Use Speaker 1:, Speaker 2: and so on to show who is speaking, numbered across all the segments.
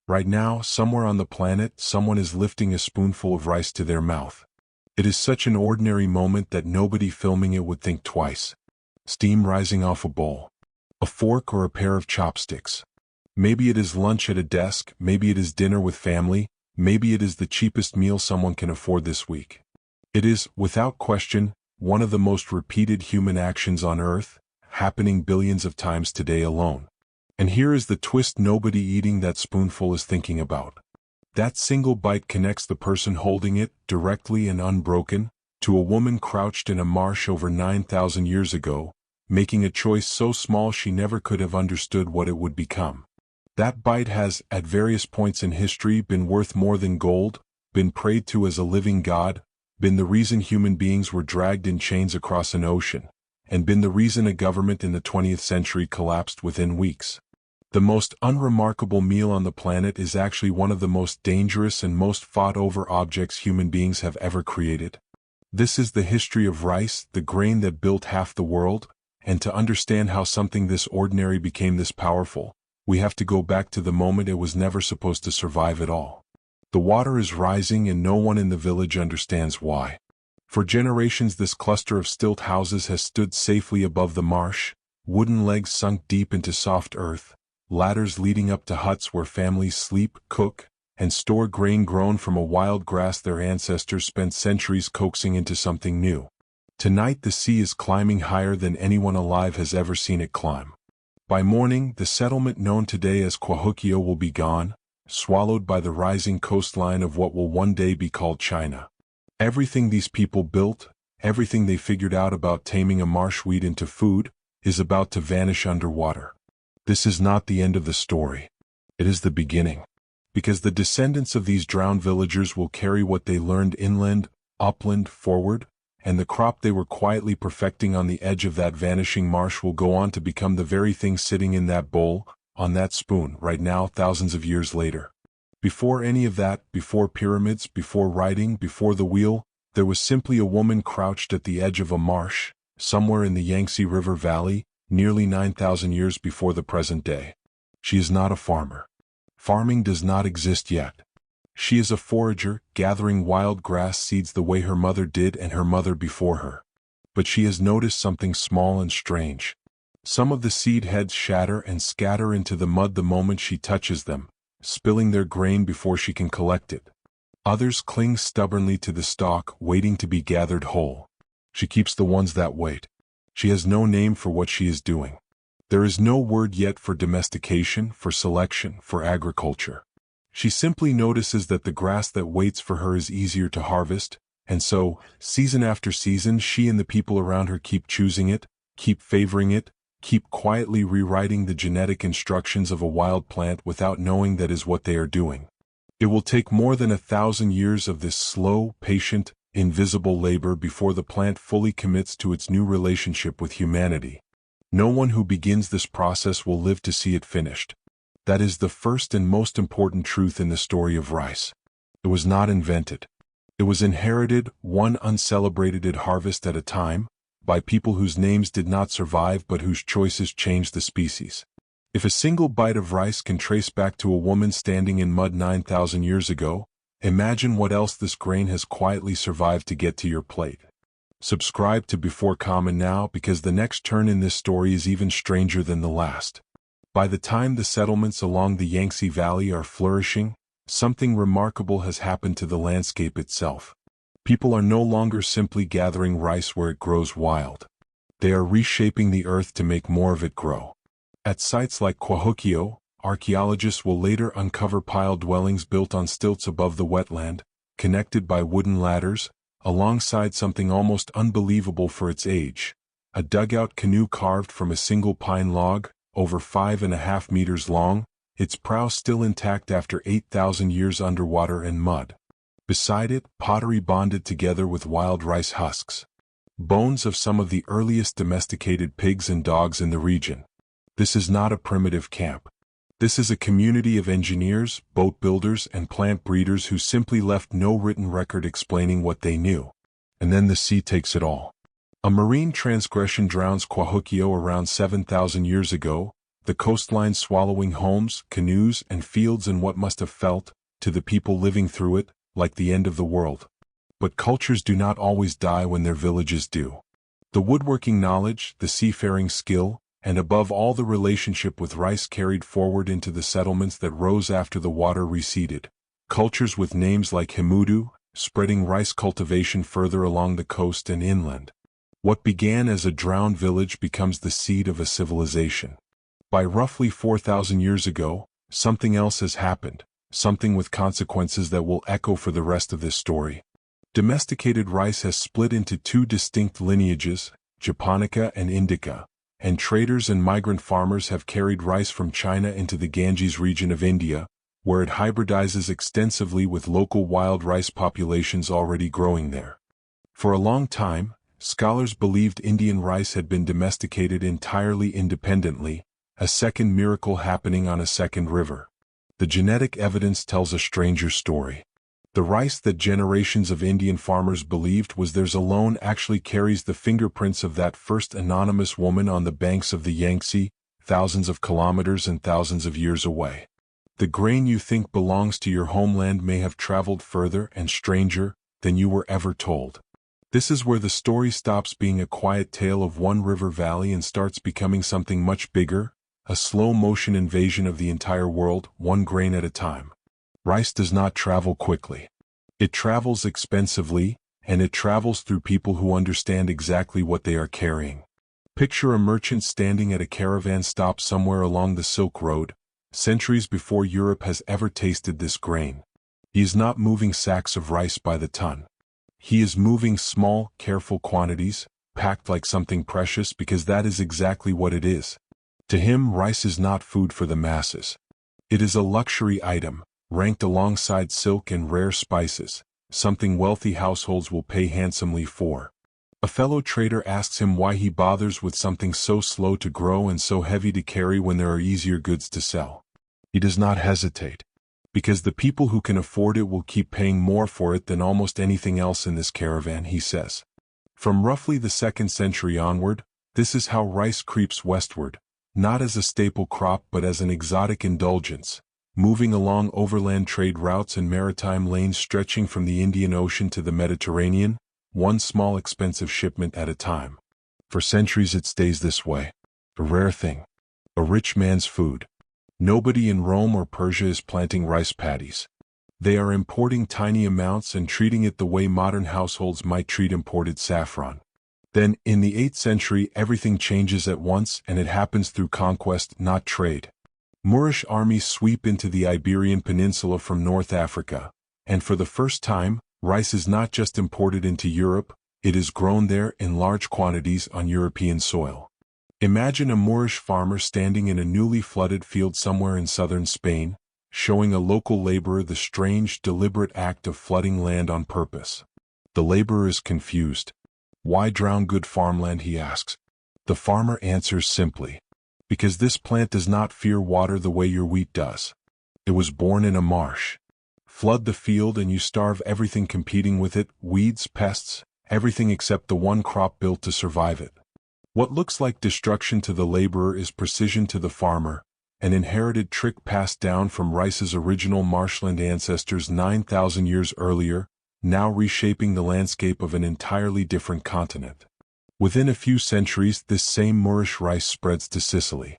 Speaker 1: Right now, somewhere on the planet, someone is lifting a spoonful of rice to their mouth. It is such an ordinary moment that nobody filming it would think twice. Steam rising off a bowl. A fork or a pair of chopsticks. Maybe it is lunch at a desk, maybe it is dinner with family, maybe it is the cheapest meal someone can afford this week. It is, without question, one of the most repeated human actions on Earth, happening billions of times today alone. And here is the twist nobody eating that spoonful is thinking about. That single bite connects the person holding it, directly and unbroken, to a woman crouched in a marsh over 9,000 years ago, making a choice so small she never could have understood what it would become. That bite has, at various points in history, been worth more than gold, been prayed to as a living god, been the reason human beings were dragged in chains across an ocean, and been the reason a government in the 20th century collapsed within weeks. The most unremarkable meal on the planet is actually one of the most dangerous and most fought-over objects human beings have ever created. This is the history of rice, the grain that built half the world, and to understand how something this ordinary became this powerful, we have to go back to the moment it was never supposed to survive at all. The water is rising and no one in the village understands why. For generations this cluster of stilt houses has stood safely above the marsh, wooden legs sunk deep into soft earth, ladders leading up to huts where families sleep, cook, and store grain grown from a wild grass their ancestors spent centuries coaxing into something new. Tonight the sea is climbing higher than anyone alive has ever seen it climb. By morning, the settlement known today as Kwahukio will be gone, swallowed by the rising coastline of what will one day be called China. Everything these people built, everything they figured out about taming a marshweed into food, is about to vanish underwater. This is not the end of the story. It is the beginning. Because the descendants of these drowned villagers will carry what they learned inland, upland, forward, and the crop they were quietly perfecting on the edge of that vanishing marsh will go on to become the very thing sitting in that bowl, on that spoon, right now, thousands of years later. Before any of that, before pyramids, before writing, before the wheel, there was simply a woman crouched at the edge of a marsh, somewhere in the Yangtze River Valley, nearly 9,000 years before the present day. She is not a farmer. Farming does not exist yet. She is a forager, gathering wild grass seeds the way her mother did and her mother before her. But she has noticed something small and strange. Some of the seed heads shatter and scatter into the mud the moment she touches them, spilling their grain before she can collect it. Others cling stubbornly to the stalk, waiting to be gathered whole. She keeps the ones that wait. She has no name for what she is doing. There is no word yet for domestication, for selection, for agriculture. She simply notices that the grass that waits for her is easier to harvest, and so, season after season, she and the people around her keep choosing it, keep favoring it, keep quietly rewriting the genetic instructions of a wild plant without knowing that is what they are doing. It will take more than 1,000 years of this slow, patient, invisible labor before the plant fully commits to its new relationship with humanity. No one who begins this process will live to see it finished. That is the first and most important truth in the story of rice. It was not invented. It was inherited, one uncelebrated harvest at a time, by people whose names did not survive but whose choices changed the species. If a single bite of rice can trace back to a woman standing in mud 9,000 years ago, imagine what else this grain has quietly survived to get to your plate. Subscribe to BeforeCommon now because the next turn in this story is even stranger than the last. By the time the settlements along the Yangtze Valley are flourishing, something remarkable has happened to the landscape itself. People are no longer simply gathering rice where it grows wild. They are reshaping the earth to make more of it grow. At sites like Kwahukio, archaeologists will later uncover pile dwellings built on stilts above the wetland, connected by wooden ladders, alongside something almost unbelievable for its age, a dugout canoe carved from a single pine log, over 5.5 meters long, its prow still intact after 8,000 years underwater and mud. Beside it, pottery bonded together with wild rice husks. Bones of some of the earliest domesticated pigs and dogs in the region. This is not a primitive camp. This is a community of engineers, boat builders, and plant breeders who simply left no written record explaining what they knew. And then the sea takes it all. A marine transgression drowns Kwahukio around 7,000 years ago, the coastline swallowing homes, canoes, and fields in what must have felt, to the people living through it, like the end of the world. But cultures do not always die when their villages do. The woodworking knowledge, the seafaring skill, and above all the relationship with rice carried forward into the settlements that rose after the water receded. Cultures with names like Himudu, spreading rice cultivation further along the coast and inland. What began as a drowned village becomes the seed of a civilization. By roughly 4,000 years ago, something else has happened, something with consequences that will echo for the rest of this story. Domesticated rice has split into two distinct lineages, Japonica and Indica, and traders and migrant farmers have carried rice from China into the Ganges region of India, where it hybridizes extensively with local wild rice populations already growing there. For a long time, scholars believed Indian rice had been domesticated entirely independently, a second miracle happening on a second river. The genetic evidence tells a stranger story. The rice that generations of Indian farmers believed was theirs alone actually carries the fingerprints of that first anonymous woman on the banks of the Yangtze, thousands of kilometers and thousands of years away. The grain you think belongs to your homeland may have traveled further and stranger than you were ever told. This is where the story stops being a quiet tale of one river valley and starts becoming something much bigger, a slow-motion invasion of the entire world, one grain at a time. Rice does not travel quickly. It travels expensively, and it travels through people who understand exactly what they are carrying. Picture a merchant standing at a caravan stop somewhere along the Silk Road, centuries before Europe has ever tasted this grain. He is not moving sacks of rice by the ton. He is moving small, careful quantities, packed like something precious because that is exactly what it is. To him, rice is not food for the masses. It is a luxury item, ranked alongside silk and rare spices, something wealthy households will pay handsomely for. A fellow trader asks him why he bothers with something so slow to grow and so heavy to carry when there are easier goods to sell. He does not hesitate. Because the people who can afford it will keep paying more for it than almost anything else in this caravan, he says. From roughly the 2nd century onward, this is how rice creeps westward, not as a staple crop but as an exotic indulgence, moving along overland trade routes and maritime lanes stretching from the Indian Ocean to the Mediterranean, one small expensive shipment at a time. For centuries it stays this way. A rare thing. A rich man's food. Nobody in Rome or Persia is planting rice paddies. They are importing tiny amounts and treating it the way modern households might treat imported saffron. Then, in the 8th century, everything changes at once, and it happens through conquest, not trade. Moorish armies sweep into the Iberian Peninsula from North Africa, and for the first time, rice is not just imported into Europe, it is grown there in large quantities on European soil. Imagine a Moorish farmer standing in a newly flooded field somewhere in southern Spain, showing a local laborer the strange, deliberate act of flooding land on purpose. The laborer is confused. Why drown good farmland, he asks. The farmer answers simply, because this plant does not fear water the way your wheat does. It was born in a marsh. Flood the field and you starve everything competing with it, weeds, pests, everything except the one crop built to survive it. What looks like destruction to the laborer is precision to the farmer, an inherited trick passed down from rice's original marshland ancestors 9,000 years earlier, now reshaping the landscape of an entirely different continent. Within a few centuries, this same Moorish rice spreads to Sicily.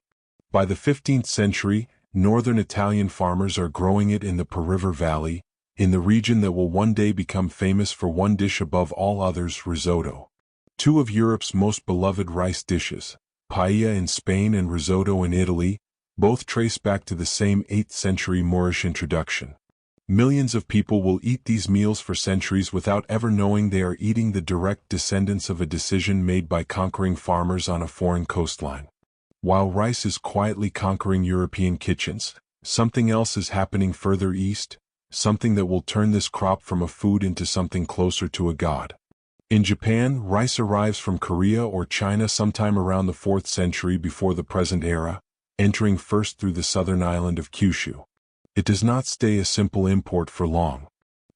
Speaker 1: By the 15th century, northern Italian farmers are growing it in the Po River Valley, in the region that will one day become famous for one dish above all others, risotto. Two of Europe's most beloved rice dishes, paella in Spain and risotto in Italy, both trace back to the same 8th century Moorish introduction. Millions of people will eat these meals for centuries without ever knowing they are eating the direct descendants of a decision made by conquering farmers on a foreign coastline. While rice is quietly conquering European kitchens, something else is happening further east, something that will turn this crop from a food into something closer to a god. In Japan, rice arrives from Korea or China sometime around the 4th century before the present era, entering first through the southern island of Kyushu. It does not stay a simple import for long.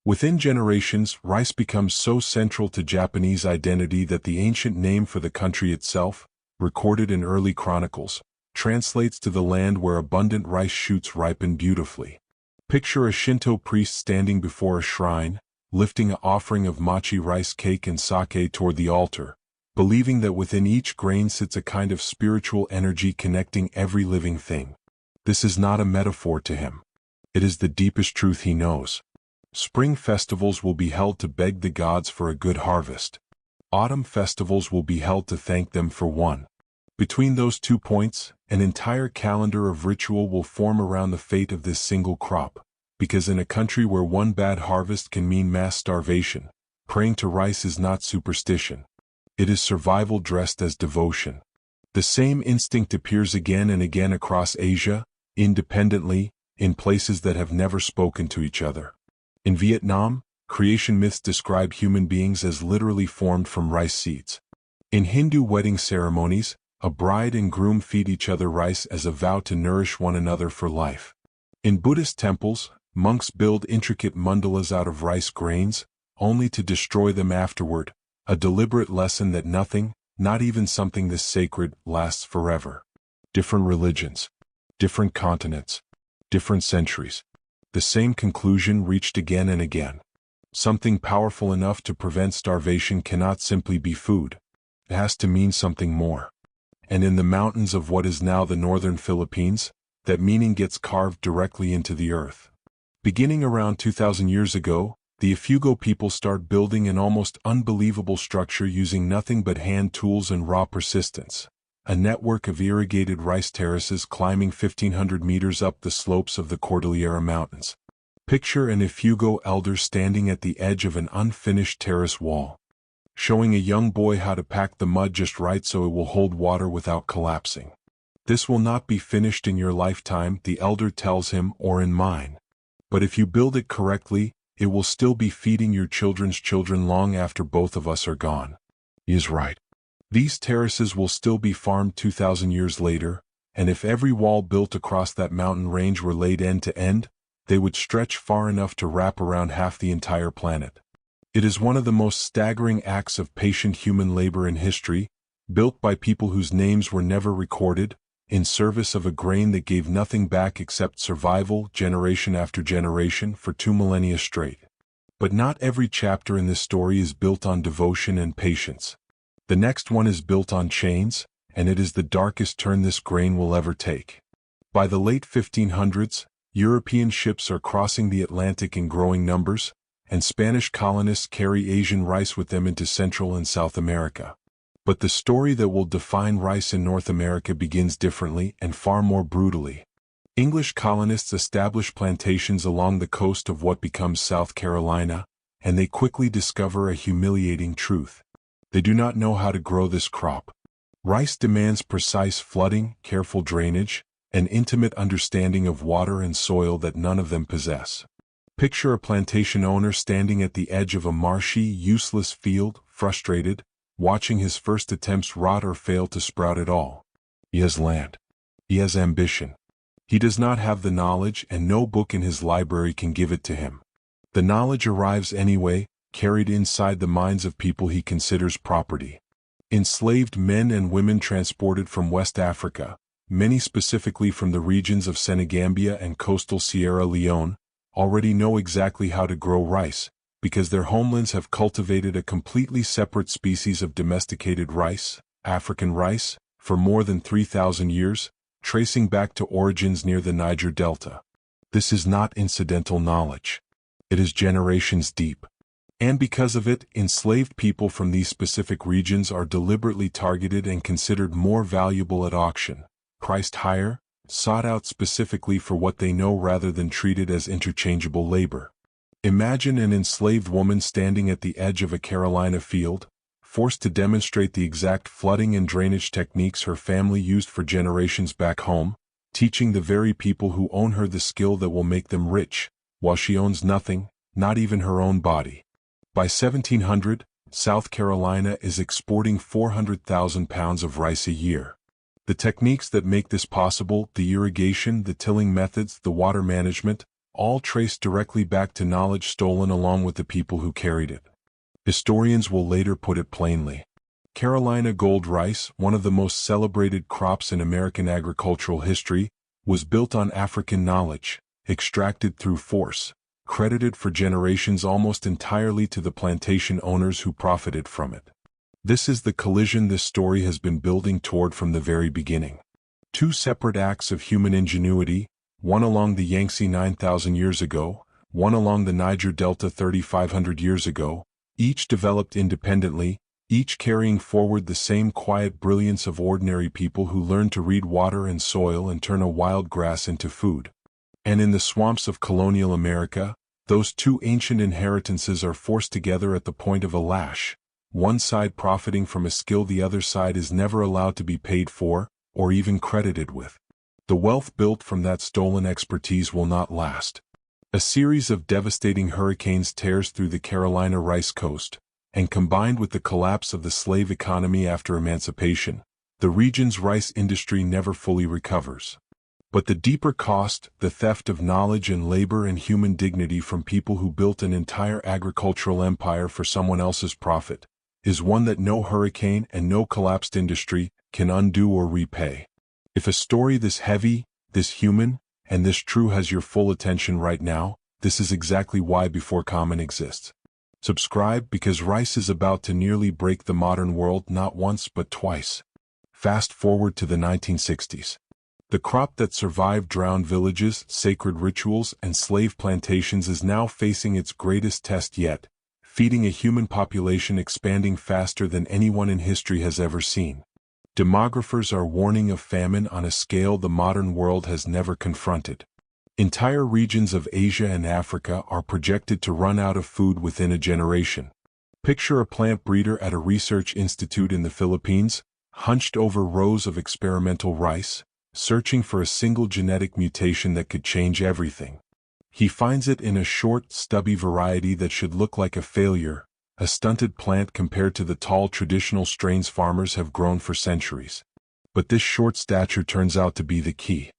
Speaker 1: Within generations, rice becomes so central to Japanese identity that the ancient name for the country itself, recorded in early chronicles, translates to the land where abundant rice shoots ripen beautifully. Picture a Shinto priest standing before a shrine, lifting an offering of mochi rice cake and sake toward the altar, believing that within each grain sits a kind of spiritual energy connecting every living thing. This is not a metaphor to him. It is the deepest truth he knows. Spring festivals will be held to beg the gods for a good harvest. Autumn festivals will be held to thank them for one. Between those 2 points, an entire calendar of ritual will form around the fate of this single crop, because in a country where one bad harvest can mean mass starvation, praying to rice is not superstition. It is survival dressed as devotion. The same instinct appears again and again across Asia, independently, in places that have never spoken to each other. In Vietnam, creation myths describe human beings as literally formed from rice seeds. In Hindu wedding ceremonies, a bride and groom feed each other rice as a vow to nourish one another for life. In Buddhist temples, monks build intricate mandalas out of rice grains, only to destroy them afterward, a deliberate lesson that nothing, not even something this sacred, lasts forever. Different religions, different continents, different centuries. The same conclusion reached again and again. Something powerful enough to prevent starvation cannot simply be food. It has to mean something more. And in the mountains of what is now the northern Philippines, that meaning gets carved directly into the earth. Beginning around 2,000 years ago, the Ifugao people start building an almost unbelievable structure using nothing but hand tools and raw persistence. A network of irrigated rice terraces climbing 1,500 meters up the slopes of the Cordillera Mountains. Picture an Ifugao elder standing at the edge of an unfinished terrace wall, showing a young boy how to pack the mud just right so it will hold water without collapsing. This will not be finished in your lifetime, the elder tells him, or in mine. But if you build it correctly, it will still be feeding your children's children long after both of us are gone. He is right. These terraces will still be farmed 2,000 years later, and if every wall built across that mountain range were laid end to end, they would stretch far enough to wrap around half the entire planet. It is one of the most staggering acts of patient human labor in history, built by people whose names were never recorded, in service of a grain that gave nothing back except survival generation after generation for 2 millennia straight. But not every chapter in this story is built on devotion and patience. The next one is built on chains, and it is the darkest turn this grain will ever take. By the late 1500s, European ships are crossing the Atlantic in growing numbers, and Spanish colonists carry Asian rice with them into Central and South America. But the story that will define rice in North America begins differently and far more brutally. English colonists establish plantations along the coast of what becomes South Carolina, and they quickly discover a humiliating truth. They do not know how to grow this crop. Rice demands precise flooding, careful drainage, an intimate understanding of water and soil that none of them possess. Picture a plantation owner standing at the edge of a marshy, useless field, frustrated, watching his first attempts rot or fail to sprout at all. He has land. He has ambition. He does not have the knowledge, and no book in his library can give it to him. The knowledge arrives anyway, carried inside the minds of people he considers property. Enslaved men and women transported from West Africa, many specifically from the regions of Senegambia and coastal Sierra Leone, already know exactly how to grow rice, because their homelands have cultivated a completely separate species of domesticated rice, African rice, for more than 3,000 years, tracing back to origins near the Niger Delta. This is not incidental knowledge. It is generations deep. And because of it, enslaved people from these specific regions are deliberately targeted and considered more valuable at auction, priced higher, sought out specifically for what they know rather than treated as interchangeable labor. Imagine an enslaved woman standing at the edge of a Carolina field, forced to demonstrate the exact flooding and drainage techniques her family used for generations back home, teaching the very people who own her the skill that will make them rich, while she owns nothing, not even her own body. By 1700, South Carolina is exporting 400,000 pounds of rice a year. The techniques that make this possible, the irrigation, the tilling methods, the water management, all trace directly back to knowledge stolen along with the people who carried it. Historians will later put it plainly. Carolina gold rice, one of the most celebrated crops in American agricultural history, was built on African knowledge, extracted through force, credited for generations almost entirely to the plantation owners who profited from it. This is the collision this story has been building toward from the very beginning. Two separate acts of human ingenuity, one along the Yangtze 9,000 years ago, one along the Niger Delta 3,500 years ago, each developed independently, each carrying forward the same quiet brilliance of ordinary people who learned to read water and soil and turn a wild grass into food. And in the swamps of colonial America, those two ancient inheritances are forced together at the point of a lash, one side profiting from a skill the other side is never allowed to be paid for, or even credited with. The wealth built from that stolen expertise will not last. A series of devastating hurricanes tears through the Carolina rice coast, and combined with the collapse of the slave economy after emancipation, the region's rice industry never fully recovers. But the deeper cost, the theft of knowledge and labor and human dignity from people who built an entire agricultural empire for someone else's profit, is one that no hurricane and no collapsed industry can undo or repay. If a story this heavy, this human, and this true has your full attention right now, this is exactly why BeforeCommon exists. Subscribe because rice is about to nearly break the modern world not once but twice. Fast forward to the 1960s. The crop that survived drowned villages, sacred rituals, and slave plantations is now facing its greatest test yet, feeding a human population expanding faster than anyone in history has ever seen. Demographers are warning of famine on a scale the modern world has never confronted. Entire regions of Asia and Africa are projected to run out of food within a generation. Picture a plant breeder at a research institute in the Philippines, hunched over rows of experimental rice, searching for a single genetic mutation that could change everything. He finds it in a short, stubby variety that should look like a failure, a stunted plant compared to the tall traditional strains farmers have grown for centuries. But this short stature turns out to be the key.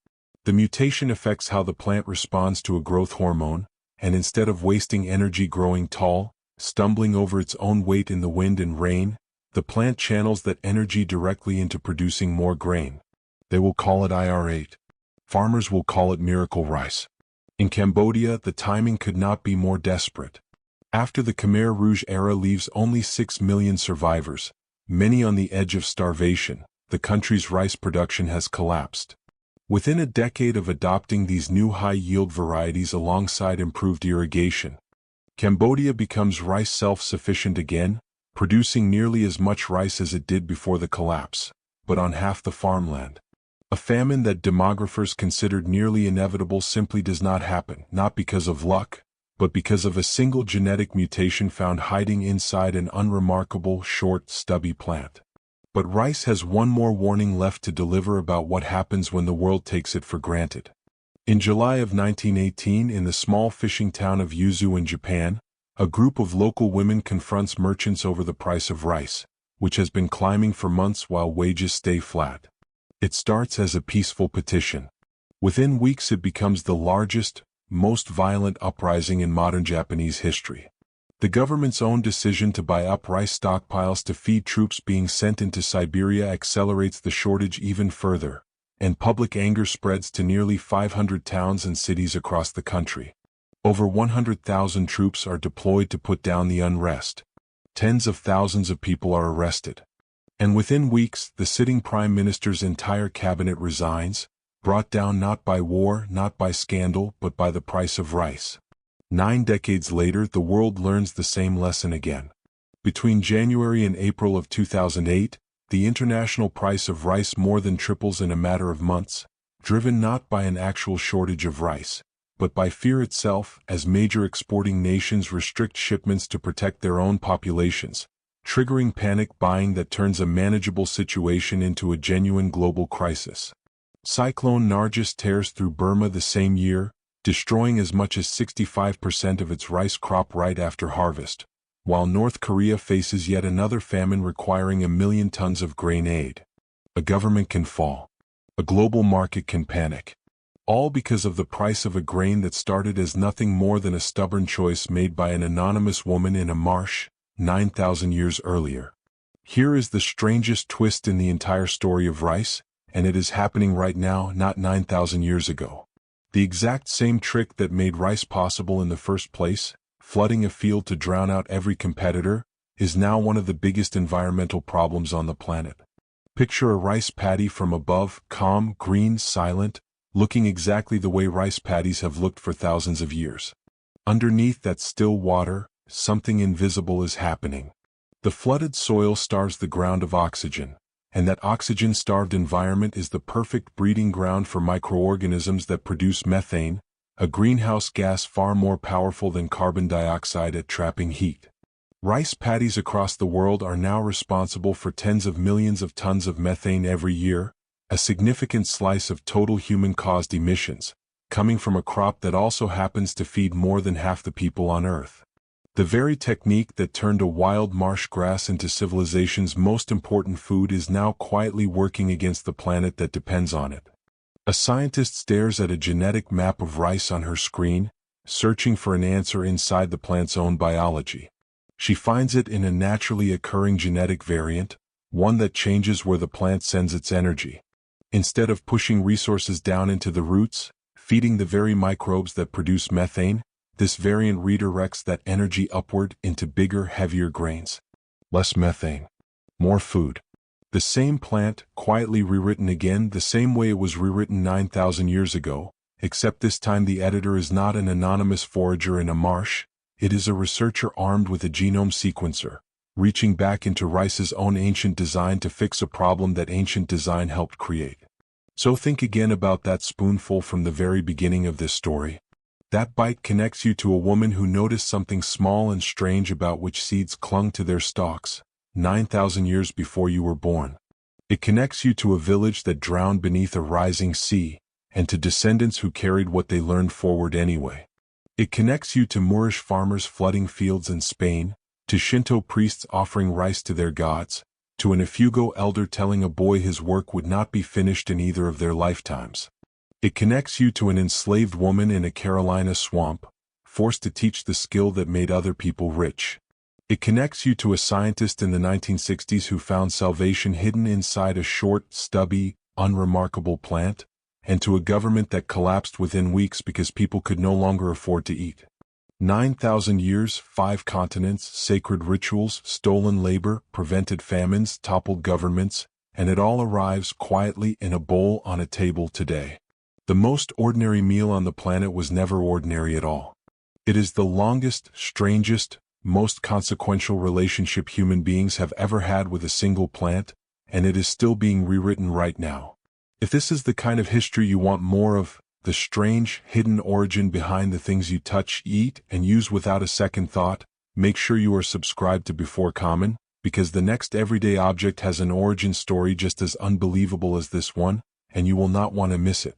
Speaker 1: The mutation affects how the plant responds to a growth hormone, and instead of wasting energy growing tall, stumbling over its own weight in the wind and rain, the plant channels that energy directly into producing more grain. They will call it IR8. Farmers will call it miracle rice. In Cambodia, the timing could not be more desperate. After the Khmer Rouge era leaves only 6 million survivors, many on the edge of starvation, the country's rice production has collapsed. Within a decade of adopting these new high-yield varieties alongside improved irrigation, Cambodia becomes rice self-sufficient again, producing nearly as much rice as it did before the collapse, but on half the farmland. A famine that demographers considered nearly inevitable simply does not happen, not because of luck, but because of a single genetic mutation found hiding inside an unremarkable, short, stubby plant. But rice has one more warning left to deliver about what happens when the world takes it for granted. In July of 1918, in the small fishing town of Yuzu in Japan, a group of local women confronts merchants over the price of rice, which has been climbing for months while wages stay flat. It starts as a peaceful petition. Within weeks it becomes the largest, most violent uprising in modern Japanese history. The government's own decision to buy up rice stockpiles to feed troops being sent into Siberia accelerates the shortage even further, and public anger spreads to nearly 500 towns and cities across the country. Over 100,000 troops are deployed to put down the unrest. Tens of thousands of people are arrested. And within weeks, the sitting prime minister's entire cabinet resigns, brought down not by war, not by scandal, but by the price of rice. 9 decades later, the world learns the same lesson again. Between January and April of 2008, the international price of rice more than triples in a matter of months, driven not by an actual shortage of rice, but by fear itself, as major exporting nations restrict shipments to protect their own populations, triggering panic buying that turns a manageable situation into a genuine global crisis. Cyclone Nargis tears through Burma the same year, destroying as much as 65% of its rice crop right after harvest, while North Korea faces yet another famine requiring 1 million tons of grain aid. A government can fall. A global market can panic. All because of the price of a grain that started as nothing more than a stubborn choice made by an anonymous woman in a marsh, 9,000 years earlier. Here is the strangest twist in the entire story of rice, and it is happening right now, not 9,000 years ago. The exact same trick that made rice possible in the first place, flooding a field to drown out every competitor, is now one of the biggest environmental problems on the planet. Picture a rice paddy from above, calm, green, silent, looking exactly the way rice paddies have looked for thousands of years. Underneath that still water, something invisible is happening. The flooded soil starves the ground of oxygen, and that oxygen-starved environment is the perfect breeding ground for microorganisms that produce methane, a greenhouse gas far more powerful than carbon dioxide at trapping heat. Rice paddies across the world are now responsible for tens of millions of tons of methane every year, a significant slice of total human-caused emissions, coming from a crop that also happens to feed more than half the people on Earth. The very technique that turned a wild marsh grass into civilization's most important food is now quietly working against the planet that depends on it. A scientist stares at a genetic map of rice on her screen, searching for an answer inside the plant's own biology. She finds it in a naturally occurring genetic variant, one that changes where the plant sends its energy. Instead of pushing resources down into the roots, feeding the very microbes that produce methane, this variant redirects that energy upward into bigger, heavier grains. Less methane. More food. The same plant, quietly rewritten again the same way it was rewritten 9,000 years ago, except this time the editor is not an anonymous forager in a marsh, it is a researcher armed with a genome sequencer, reaching back into rice's own ancient design to fix a problem that ancient design helped create. So think again about that spoonful from the very beginning of this story. That bite connects you to a woman who noticed something small and strange about which seeds clung to their stalks, 9,000 years before you were born. It connects you to a village that drowned beneath a rising sea, and to descendants who carried what they learned forward anyway. It connects you to Moorish farmers flooding fields in Spain, to Shinto priests offering rice to their gods, to an Ifugo elder telling a boy his work would not be finished in either of their lifetimes. It connects you to an enslaved woman in a Carolina swamp, forced to teach the skill that made other people rich. It connects you to a scientist in the 1960s who found salvation hidden inside a short, stubby, unremarkable plant, and to a government that collapsed within weeks because people could no longer afford to eat. 9,000 years, 5 continents, sacred rituals, stolen labor, prevented famines, toppled governments, and it all arrives quietly in a bowl on a table today. The most ordinary meal on the planet was never ordinary at all. It is the longest, strangest, most consequential relationship human beings have ever had with a single plant, and it is still being rewritten right now. If this is the kind of history you want more of, the strange, hidden origin behind the things you touch, eat, and use without a second thought, make sure you are subscribed to BeforeCommon, because the next everyday object has an origin story just as unbelievable as this one, and you will not want to miss it.